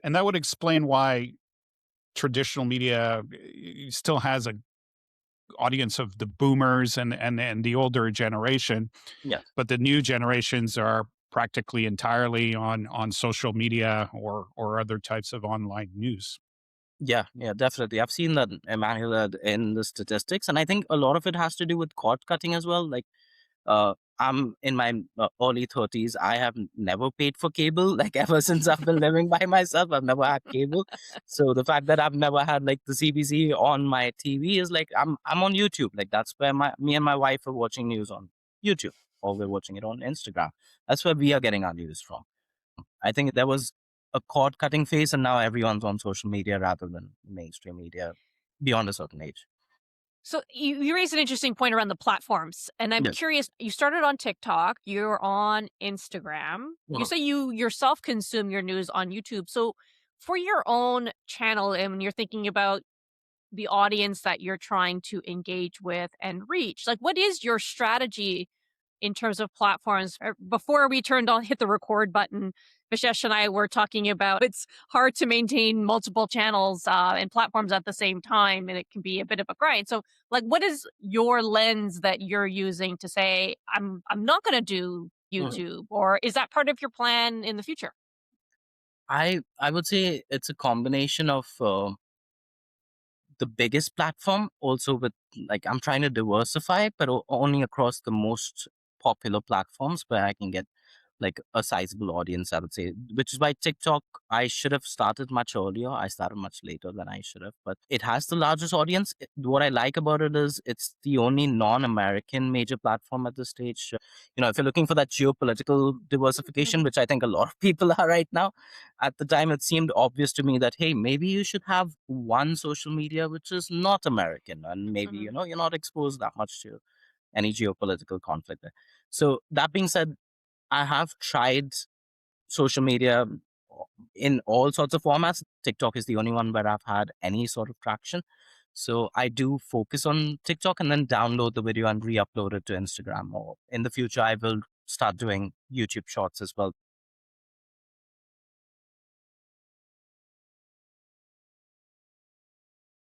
And that would explain why traditional media still has a audience of the boomers and the older generation, Yes. but the new generations are practically entirely on social media or other types of online news. Yeah, yeah, definitely. I've seen that, Emmanuel, in the statistics, and I think a lot of it has to do with cord cutting as well. Like, I'm in my early 30s. I have never paid for cable. Like, ever since I've been living by myself, I've never had cable. So the fact that I've never had like the CBC on my TV is like I'm on YouTube. Like, that's where my me and my wife are watching news on YouTube, or we're watching it on Instagram. That's where we are getting our news from. I think there was a cord cutting phase, and now everyone's on social media rather than mainstream media beyond a certain age. So you raised an interesting point around the platforms, and I'm Yes. curious. You started on TikTok. You're on Instagram. You Mhm. say you yourself consume your news on YouTube. So for your own channel, and when you're thinking about the audience that you're trying to engage with and reach, like what is your strategy in terms of platforms? Before we turned on hit the record button, Vishesh and I were talking about it's hard to maintain multiple channels and platforms at the same time, and it can be a bit of a grind. So, like, what is your lens that you're using to say I'm not going to do Mhm. YouTube, or is that part of your plan in the future? I would say it's a combination of the biggest platform, also with, like, I'm trying to diversify, but only across the most popular platforms where I can get like a sizable audience, I would say, which is why TikTok, I should have started much earlier. I started much later than I should have, but it has the largest audience. What I like about it is it's the only non-American major platform at this stage. If you're looking for that geopolitical diversification, which I think a lot of people are right now, at the time it seemed obvious to me that, hey, maybe you should have one social media which is not American, and maybe, Mhm. you're not exposed that much to any geopolitical conflict there. So that being said, I have tried social media in all sorts of formats. TikTok is the only one where I've had any sort of traction. So I do focus on TikTok and then download the video and re-upload it to Instagram. Or in the future, I will start doing YouTube Shorts as well.